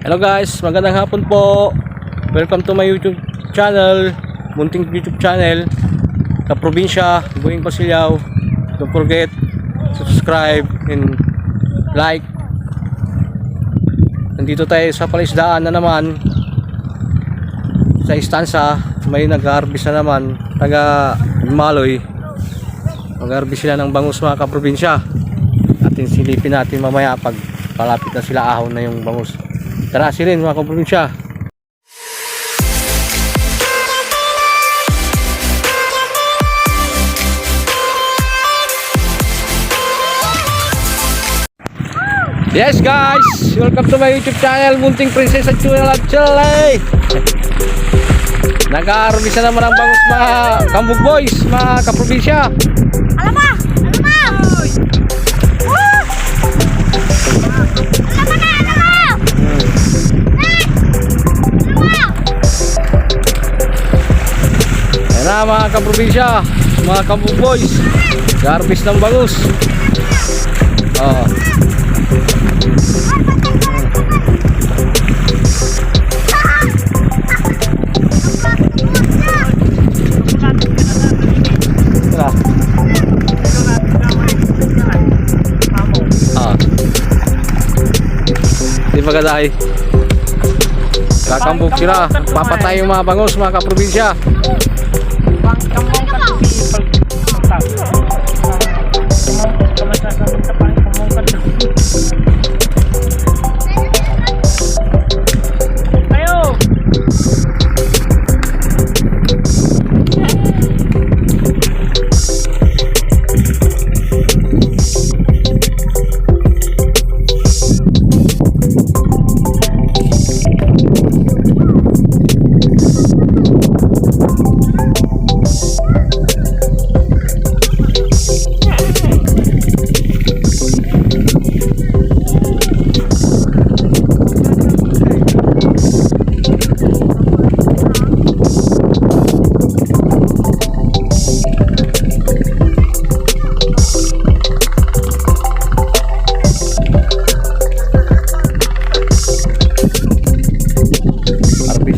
Hello guys, magandang hapon po. Welcome to my YouTube channel, munting YouTube channel, Kaprobinsya, Buing Pasilaw. Don't forget, subscribe and like. Nandito tayo sa palaisdaan na naman. Sa istansa, may nag-harvest na naman, taga Maloy. Mag-harvest sila ng bangus mga kaprobinsya. Atin silipin natin mamaya pag palapit na sila, ahon na yung bangus. Tara silin mga kaprobinsya. Yes guys, welcome to my YouTube channel, Munting Prinsesa Chulay. Nag-harvest na naman ang bangus mga Kambug boys, mga kaprobinsya. Na mga kaprobinsya, mga Kambug boys, harvest ng bangus. Di magadahay. Kakambog sila, papatay yung mga bangus mga kaprobinsya.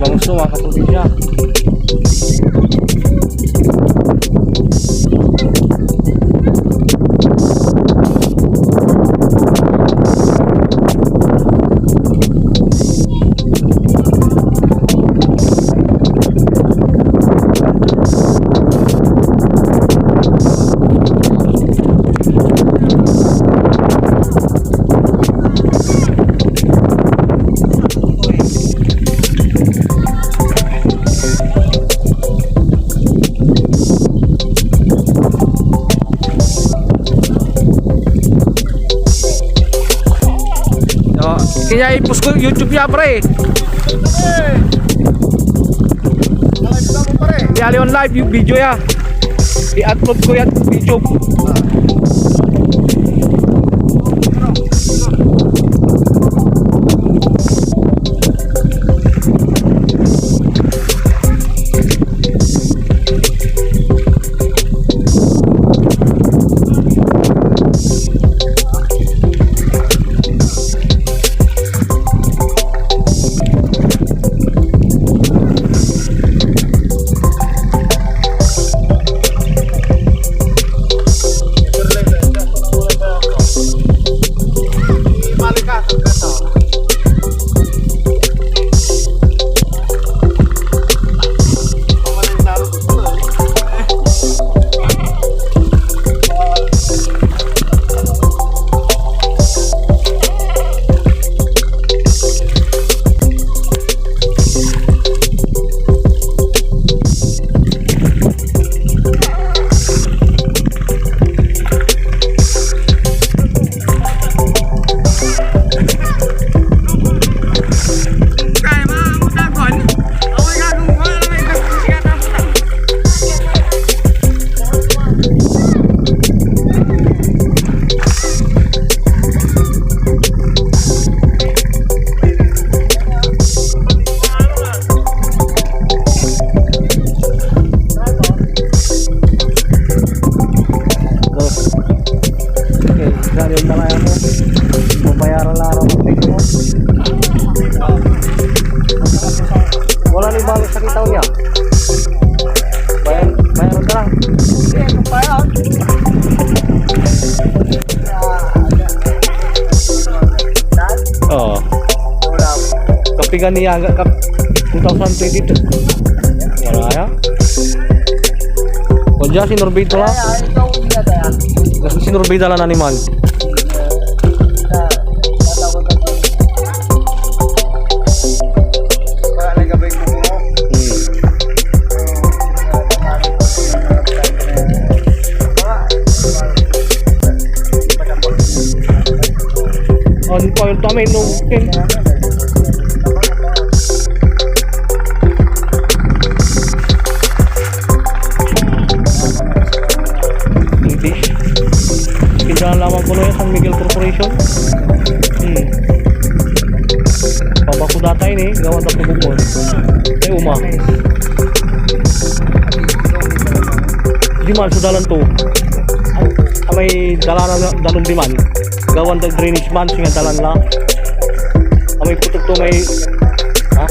Bangus tuh mga kaprobinsya. Kaya i-post ko YouTube ya pre. Di on live yung video ya. I-upload ko yan YouTube. Kapigan niya agak 2022. Wala ya. O dyan si Norbito la. Kasi si Norbito la naniman. On point kami nung Kindahan lamang ko yan San Miguel Corporation. Pabaku data ini gawan tak bukon. Uma. Di man sudalan to. Amay dalanan dalom di man. Gawan da drainage man singa dalan la. Amay putok to may ha?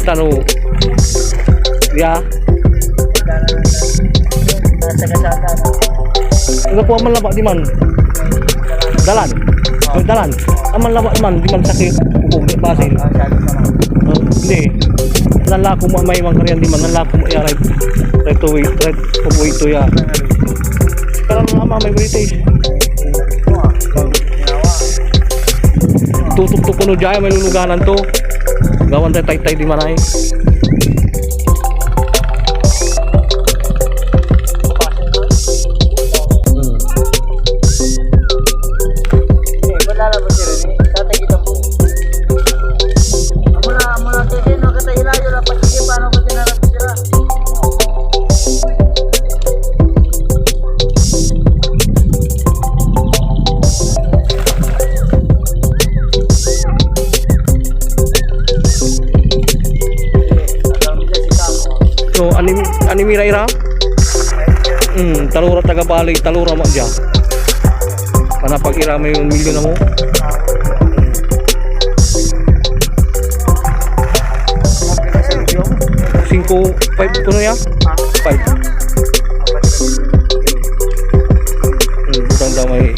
Tanu ya enggak po aman labak di man dalan dalan aman labak di man sakit ubog basin hindi nanlaku mo may mga karyan di man nanlaku mo ya right to way to ya pero nama may British tutok kuno jaya may luluganan to gawan tay di manay. So anime ira talura taga balik talura mo dyan para pag ira may 1 milyon na mo 5 kuno ya 5 butang damay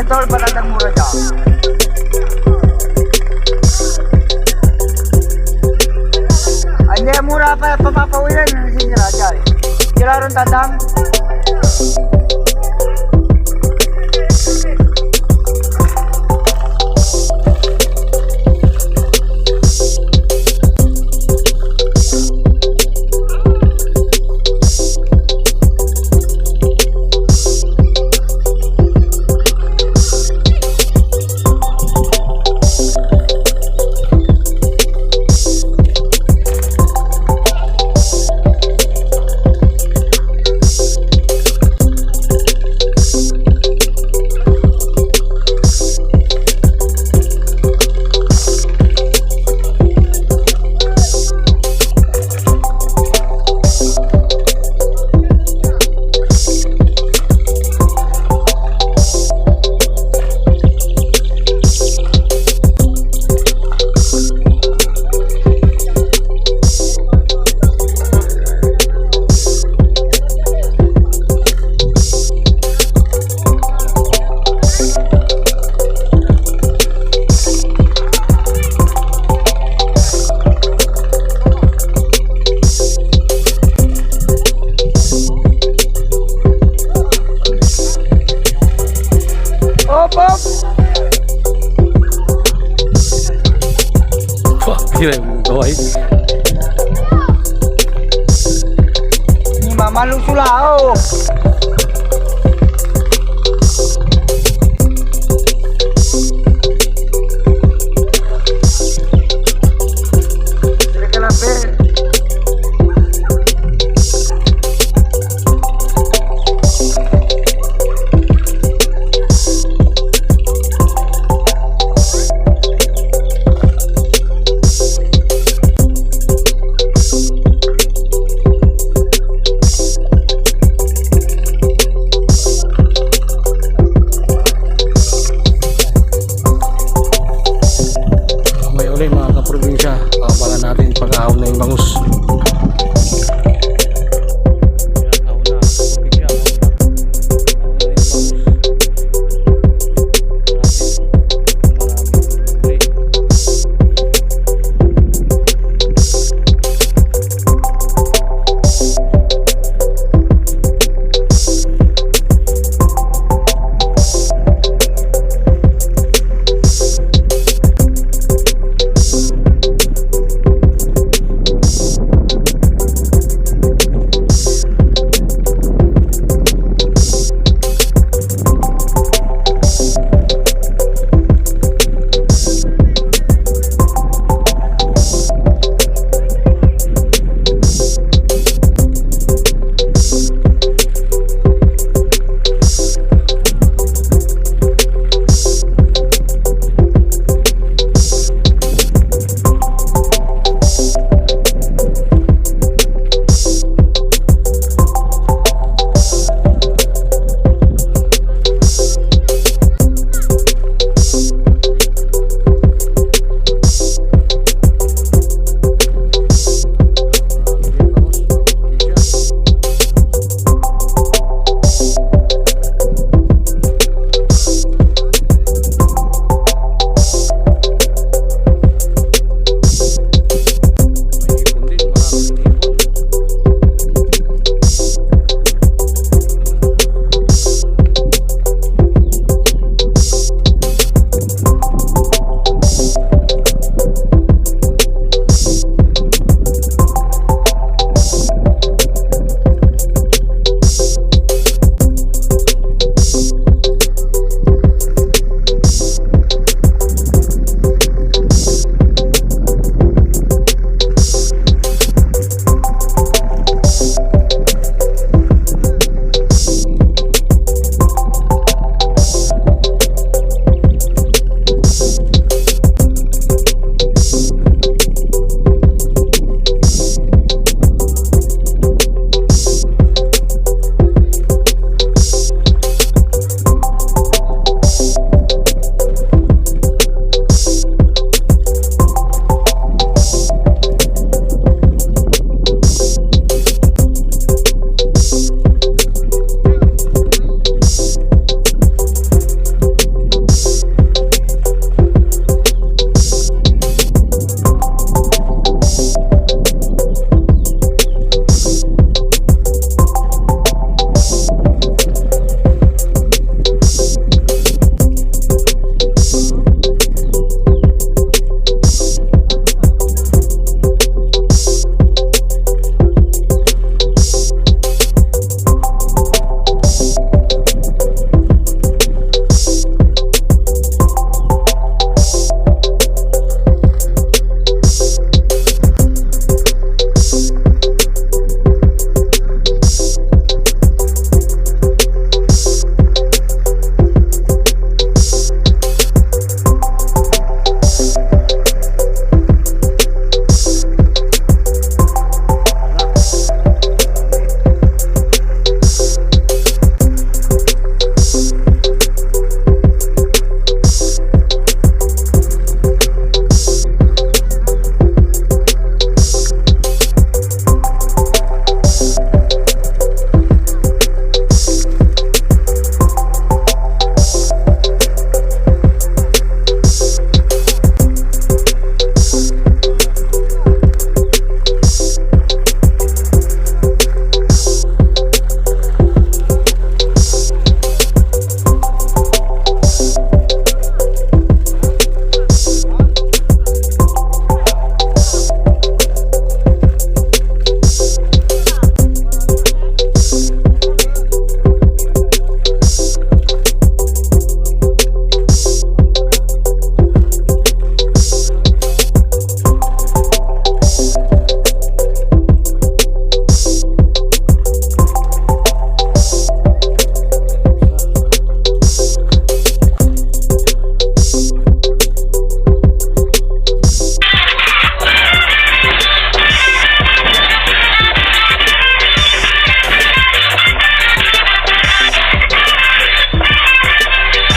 tol panadang mura dyan. Anya mura pa papapawilan na sinira dyan. Kira ron tadang. Hindi lang gaway. Ni mama lu sulao. May uli mga kaprobinsya, abangan natin pag-ahon na yung bangus.